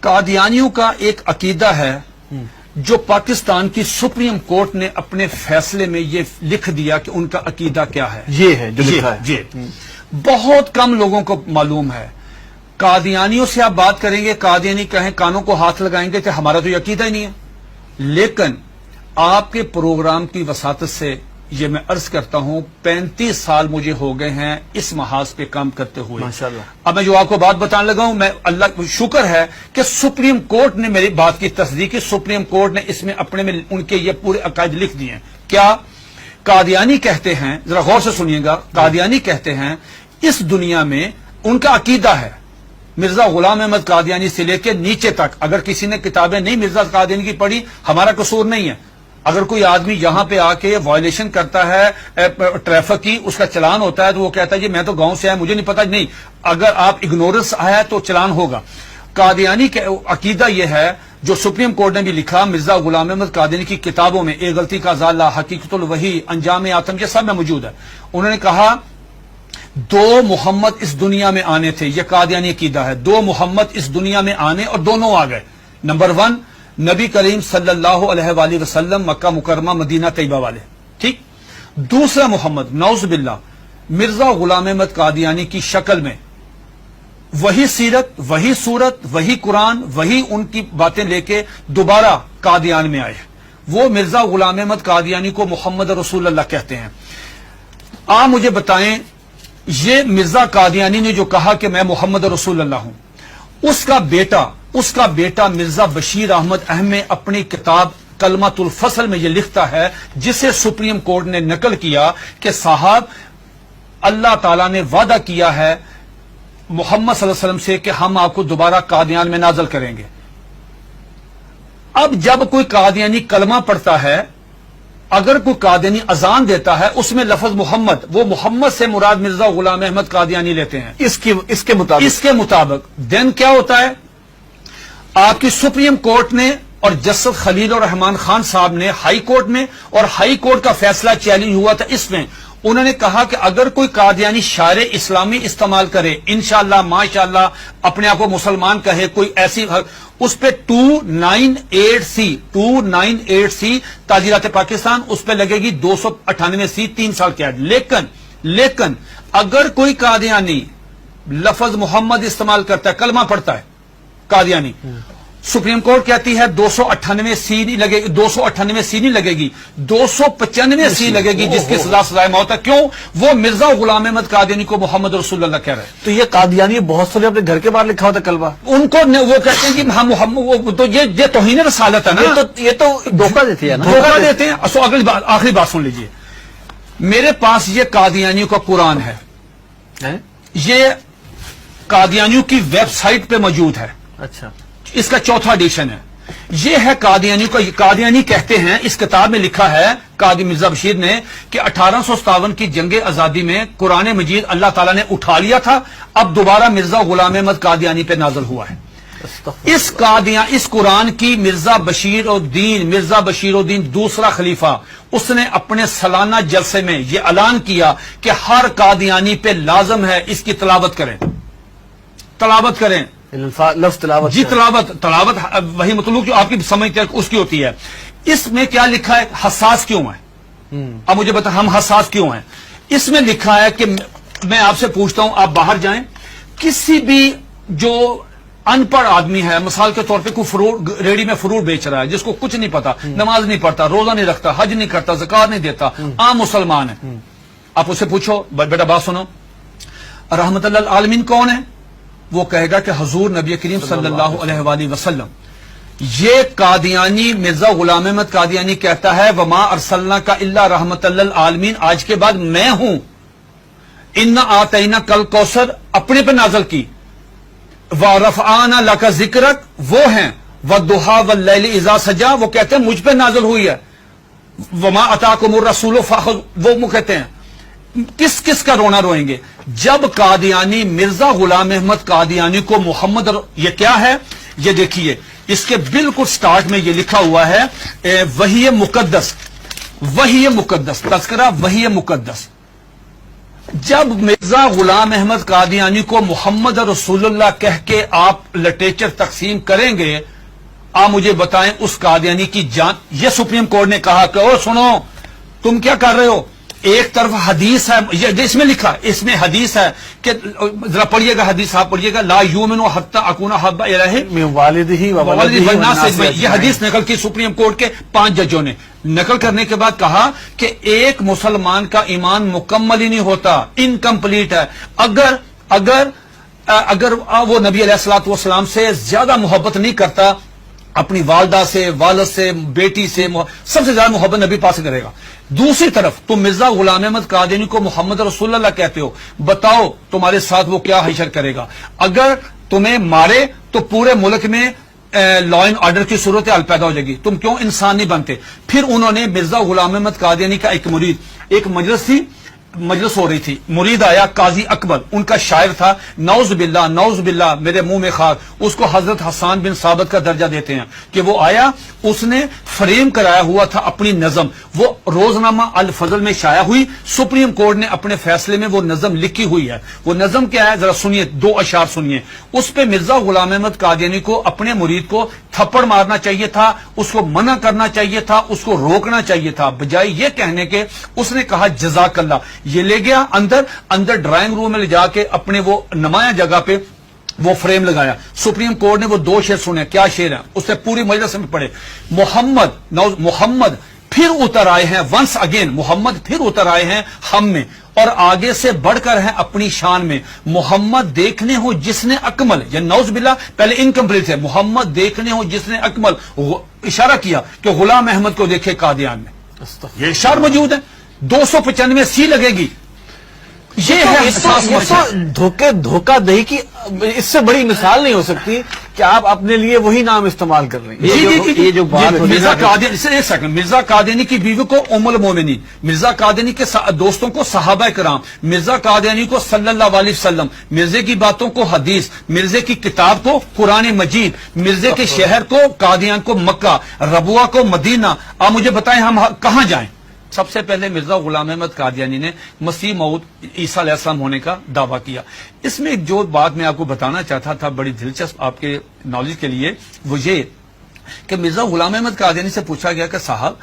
قادیانیوں کا ایک عقیدہ ہے جو پاکستان کی سپریم کورٹ نے اپنے فیصلے میں یہ لکھ دیا کہ ان کا عقیدہ کیا ہے. یہ ہے جو لکھا ہے. جی بہت کم لوگوں کو معلوم ہے. قادیانیوں سے آپ بات کریں گے، قادیانی کہیں کانوں کو ہاتھ لگائیں گے کہ ہمارا تو یہ عقیدہ ہی نہیں ہے. لیکن آپ کے پروگرام کی وساطت سے یہ میں عرض کرتا ہوں 35 سال مجھے ہو گئے ہیں اس محاذ پہ کام کرتے ہوئے. ماشاءاللہ. اب میں جو آپ کو بات بتانے لگا ہوں، میں اللہ کا شکر ہے کہ سپریم کورٹ نے میری بات کی تصدیق کی. سپریم کورٹ نے اس میں اپنے میں ان کے یہ پورے عقائد لکھ دیے ہیں. کیا قادیانی کہتے ہیں، ذرا غور سے سنیے گا، قادیانی کہتے ہیں اس دنیا میں ان کا عقیدہ ہے مرزا غلام احمد قادیانی سے لے کے نیچے تک. اگر کسی نے کتابیں نہیں مرزا قادیانی کی پڑھی، ہمارا قصور نہیں ہے. اگر کوئی آدمی یہاں پہ آ کے وائلیشن کرتا ہے ٹریفک کی، اس کا چلان ہوتا ہے تو وہ کہتا ہے جی میں تو گاؤں سے آیا مجھے نہیں پتا. نہیں، اگر آپ اگنورنس آیا تو چلان ہوگا. قادیانی کا عقیدہ یہ ہے جو سپریم کورٹ نے بھی لکھا مرزا غلام احمد قادیانی کی کتابوں میں، ایک غلطی کا ازالہ، حقیقت الوحی، انجام آتم، یہ سب میں موجود ہے. انہوں نے کہا 2 محمد اس دنیا میں آنے تھے. یہ قادیانی عقیدہ ہے. 2 محمد اس دنیا میں آنے اور دونوں آ گئے. نمبر 1 نبی کریم صلی اللہ علیہ وآلہ وسلم، مکہ مکرمہ مدینہ طیبہ والے، ٹھیک. دوسرا محمد نعوذ باللہ مرزا غلام احمد قادیانی کی شکل میں وہی سیرت، وہی صورت، وہی قرآن، وہی ان کی باتیں لے کے دوبارہ قادیان میں آئے. وہ مرزا غلام احمد قادیانی کو محمد رسول اللہ کہتے ہیں. آپ مجھے بتائیں یہ مرزا قادیانی نے جو کہا کہ میں محمد رسول اللہ ہوں، اس کا بیٹا مرزا بشیر احمد احمد اپنی کتاب کلمۃ الفصل میں یہ لکھتا ہے، جسے سپریم کورٹ نے نقل کیا کہ صاحب اللہ تعالیٰ نے وعدہ کیا ہے محمد صلی اللہ علیہ وسلم سے کہ ہم آپ کو دوبارہ قادیان میں نازل کریں گے. اب جب کوئی قادیانی کلمہ پڑھتا ہے، اگر کوئی قادیانی اذان دیتا ہے، اس میں لفظ محمد، وہ محمد سے مراد مرزا غلام احمد قادیانی لیتے ہیں اس کے مطابق. دین کیا ہوتا ہے؟ آپ کی سپریم کورٹ نے اور جسٹس خلیل الرحمان خان صاحب نے ہائی کورٹ میں، اور ہائی کورٹ کا فیصلہ چیلنج ہوا تھا اس میں، انہوں نے کہا کہ اگر کوئی قادیانی شعر اسلامی استعمال کرے، انشاءاللہ ماشاءاللہ اپنے آپ کو مسلمان کہے، کوئی ایسی، اس پہ 298C تعزیرات پاکستان، اس پہ لگے گی 298C 3 سال قید. لیکن اگر کوئی قادیانی لفظ محمد استعمال کرتا ہے، کلمہ پڑھتا ہے قادیانی، سپریم کورٹ کہتی ہے 298C نہیں لگے گی، 298C نہیں لگے گی، 295C لگے گی، جس کی سزا سزائے موت ہے. کیوں؟ وہ مرزا غلام احمد قادیانی کو محمد رسول اللہ کہہ رہے ہیں. تو یہ قادیانی بہت سارے اپنے گھر کے باہر لکھا ہوتا کلمہ، ان کو وہ کہتے ہیں کہ ہم محمد، تو یہ توہین رسالت ہے نا. یہ تو دھوکہ دیتے ہیں نا، دھوکہ دیتے ہیں. آخری بات سن لیجئے، میرے پاس یہ قادیانیوں کا قرآن ہے، یہ قادیانیوں کی ویب سائٹ پہ موجود ہے. اچھا، اس کا 4تھا ایڈیشن ہے. یہ ہے قادیانیوں کا. قادیانی کہتے ہیں، اس کتاب میں لکھا ہے قاضی مرزا بشیر نے کہ 1857 کی جنگ آزادی میں قرآن مجید اللہ تعالیٰ نے اٹھا لیا تھا، اب دوبارہ مرزا غلام احمد قادیانی پہ نازل ہوا ہے. اس قرآن کی مرزا بشیر الدین دوسرا خلیفہ، اس نے اپنے سالانہ جلسے میں یہ اعلان کیا کہ ہر قادیانی پہ لازم ہے اس کی تلاوت کریں. لفظ تلاوت، جی تلاوت وہی مطلوب جو آپ کی سمجھتے ہیں اس کی ہوتی ہے. اس میں کیا لکھا ہے؟ حساس کیوں ہے؟ اب مجھے بتا ہم حساس کیوں ہیں؟ اس میں لکھا ہے کہ میں آپ سے پوچھتا ہوں، آپ باہر جائیں، کسی بھی جو ان پڑھ آدمی ہے، مثال کے طور پہ کوئی ریڑی میں فروٹ بیچ رہا ہے، جس کو کچھ نہیں پتا، نماز نہیں پڑھتا، روزہ نہیں رکھتا، حج نہیں کرتا، زکات نہیں دیتا، عام مسلمان ہے، آپ اسے پوچھو بیٹا بات سنو، رحمت اللہ العالمین کون ہے؟ وہ کہے گا کہ حضور نبی کریم صلی اللہ علیہ وآلہ وسلم. یہ قادیانی مرزا غلام احمد قادیانی کہتا ہے وما ارسلناک الا رحمت للعالمین، آج کے بعد میں ہوں. انا آتینا کل کوثر اپنے پہ نازل کی، ورفعنا لک ذکرک وہ ہیں، والضحی واللیل اذا سجا وہ کہتے ہیں مجھ پہ نازل ہوئی ہے، وما اتاکم الرسول فخذوہ وہ کہتے ہیں. کس کا رونا روئیں گے جب قادیانی مرزا غلام احمد قادیانی کو محمد یہ کیا ہے؟ یہ دیکھیے اس کے بالکل سٹارٹ میں یہ لکھا ہوا ہے وحی مقدس تذکرہ وحی مقدس. جب مرزا غلام احمد قادیانی کو محمد رسول اللہ کہہ کے آپ لٹریچر تقسیم کریں گے، آپ مجھے بتائیں اس قادیانی کی جان. یہ سپریم کورٹ نے کہا کہ او سنو تم کیا کر رہے ہو، ایک طرف حدیث ہے، اس میں لکھا، اس میں حدیث ہے کہ ذرا پڑھیے گا حدیث، آپ پڑھیے گا، لا یؤمن حتی اکون احب الیہ من والدہ و ولدہ والناس والناس اجمعین. یہ حدیث نقل کی سپریم کورٹ کے 5 ججوں نے. نقل کرنے کے بعد کہا کہ ایک مسلمان کا ایمان مکمل ہی نہیں ہوتا، انکمپلیٹ ہے اگر وہ نبی علیہ الصلوۃ والسلام سے زیادہ محبت نہیں کرتا، اپنی والدہ سے، والد سے، بیٹی سے، سب سے زیادہ محبت نبی پاک سے کرے گا. دوسری طرف تم مرزا غلام احمد قادیانی کو محمد رسول اللہ کہتے ہو، بتاؤ تمہارے ساتھ وہ کیا حشر کرے گا. اگر تمہیں مارے تو پورے ملک میں لا اینڈ آرڈر کی صورتحال پیدا ہو جائے گی، تم کیوں انسان نہیں بنتے. پھر انہوں نے مرزا غلام احمد قادیانی کا ایک مرید، ایک مجلس ہو رہی تھی، مرید آیا قاضی اکبر، ان کا شاعر تھا، نعوذ باللہ میرے منہ میں خاک، اس کو حضرت حسان بن ثابت کا درجہ دیتے ہیں کہ وہ آیا، اس نے فریم کرایا ہوا تھا اپنی نظم، وہ روزنامہ الفضل میں شائع ہوئی، سپریم کورٹ نے اپنے فیصلے میں وہ نظم لکھی ہوئی ہے. وہ نظم کیا ہے ذرا سنیے، 2 اشعار سنیے. اس پہ مرزا غلام احمد قادیانی کو اپنے مرید کو تھپڑ مارنا چاہیے تھا، اس کو منع کرنا چاہیے تھا، اس کو روکنا چاہیے تھا، بجائے یہ کہنے کے اس نے کہا جزاک اللہ. یہ لے گیا اندر ڈرائنگ روم میں لے جا کے اپنے وہ نمایاں جگہ پہ وہ فریم لگایا. سپریم کورٹ نے وہ 2 شعر سنے. کیا شعر ہیں؟ اس نے پوری مجلس میں پڑھے. محمد پھر اتر آئے ہیں، ونس اگین محمد پھر اتر آئے ہیں ہم میں، اور آگے سے بڑھ کر ہیں اپنی شان میں. محمد دیکھنے ہو جس نے اکمل، یا نعوذ باللہ پہلے انکمپلیٹ ہے، محمد دیکھنے ہو جس نے اکمل، اشارہ کیا کہ غلام احمد کو دیکھے قادیان میں. یہ اشار موجود ہے، 295 سی لگے گی. یہ ہے احساس دھوکہ دہی کی اس سے بڑی مثال نہیں ہو سکتی کہ آپ اپنے لیے وہی نام استعمال کر رہے ہیں. یہ جو بات مرزا قادیانی، ایک سیکنڈ، مرزا قادیانی کی بیوی کو ام المومنین، مرزا قادیانی کے دوستوں کو صحابہ کرام، مرزا قادیانی کو صلی اللہ علیہ وسلم، مرزے کی باتوں کو حدیث، مرزے کی کتاب کو قرآن مجید، مرزے کے شہر کو قادیان کو مکہ، ربوہ کو مدینہ. آپ مجھے بتائیں ہم کہاں جائیں؟ سب سے پہلے مرزا غلام احمد قادیانی نے مسیح موعود عیسیٰ علیہ السلام ہونے کا دعویٰ کیا. اس میں جو بات میں آپ کو بتانا چاہتا تھا بڑی دلچسپ آپ کے نالج کے لیے، وہ یہ کہ مرزا غلام احمد قادیانی سے پوچھا گیا کہ صاحب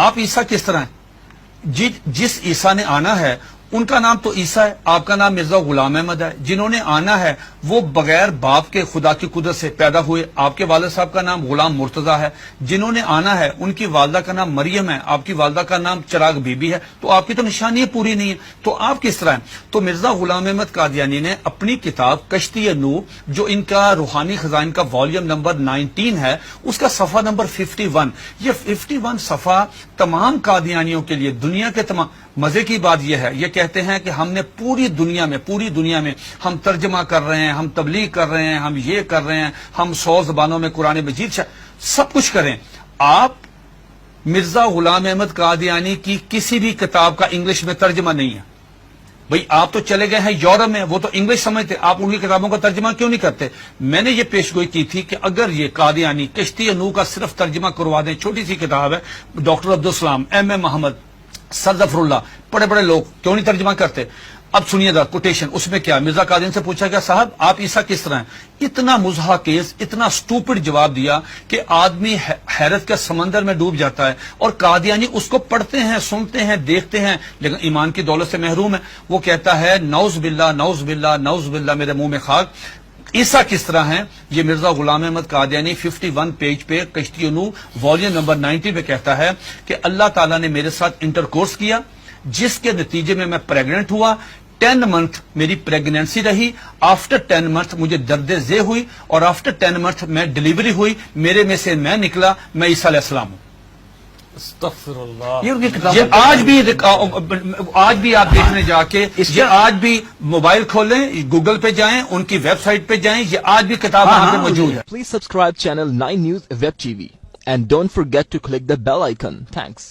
آپ عیسیٰ کس طرح ہیں؟ جس عیسیٰ نے آنا ہے ان کا نام تو عیسیٰ ہے، آپ کا نام مرزا غلام احمد ہے. جنہوں نے آنا ہے وہ بغیر باپ کے خدا کی قدرت سے پیدا ہوئے، آپ کے والد صاحب کا نام غلام مرتضیٰ ہے. جنہوں نے آنا ہے ان کی والدہ کا نام مریم ہے، آپ کی والدہ کا نام چراغ بی بی ہے. تو آپ کی تو نشانی پوری نہیں ہے، تو آپ کس طرح ہیں؟ تو مرزا غلام احمد قادیانی نے اپنی کتاب کشتی نوح، جو ان کا روحانی خزائن کا والیوم نمبر 19 ہے، اس کا صفحہ نمبر 51، یہ 51 صفحہ تمام قادیانیوں کے لیے، دنیا کے تمام. مزے کی بات یہ ہے، یہ کہتے ہیں کہ ہم نے پوری دنیا میں ہم ترجمہ کر رہے ہیں، ہم تبلیغ کر رہے ہیں، ہم یہ کر رہے ہیں، ہم 100 زبانوں میں قرآن مجید سب کچھ کریں. آپ مرزا غلام احمد قادیانی کی کسی بھی کتاب کا انگلش میں ترجمہ نہیں ہے. بھئی آپ تو چلے گئے ہیں یورپ میں، وہ تو انگلش سمجھتے، آپ ان کی کتابوں کا ترجمہ کیوں نہیں کرتے؟ میں نے یہ پیشگوئی کی تھی کہ اگر یہ قادیانی کشتی نوح کا صرف ترجمہ کروا دیں، چھوٹی سی کتاب ہے، ڈاکٹر عبدالسلام، ایم اے محمد، سر ظفر اللہ، بڑے لوگ کیوں نہیں ترجمہ کرتے؟ اب سنیے گا کوٹیشن، اس میں کیا مرزا قادیانی سے پوچھا گیا صاحب آپ عیسیٰ کس طرح ہیں؟ اتنا مضحکیز، اتنا سٹوپڈ جواب دیا کہ آدمی حیرت کے سمندر میں ڈوب جاتا ہے. اور قادیانی اس کو پڑھتے ہیں، سنتے ہیں، دیکھتے ہیں، لیکن ایمان کی دولت سے محروم ہے. وہ کہتا ہے نعوذ باللہ میرے منہ میں خاک، عیسیٰ کس طرح ہیں؟ یہ مرزا غلام احمد قادیانی 51 پیج پہ کشتی نوح والیوم نمبر 90 پہ کہتا ہے کہ اللہ تعالیٰ نے میرے ساتھ انٹرکورس کیا، جس کے نتیجے میں پریگننٹ ہوا. 10 منتھ میری پریگنینسی رہی، آفٹر 10 منتھ مجھے درد ذیل ہوئی، اور آفٹر 10 منتھ میں ڈیلیوری ہوئی، میرے میں سے میں نکلا، میں عیسیٰ علیہ السلام ہوں. استغفر اللہ. یہ آج بھی آپ دیکھنے جا کے، یہ آج بھی موبائل کھولیں، گوگل پہ جائیں، ان کی ویب سائٹ پہ جائیں، یہ آج بھی کتاب وہاں پہ موجود ہے. Please subscribe channel 9 News Web TV and don't forget to click the bell icon. Thanks.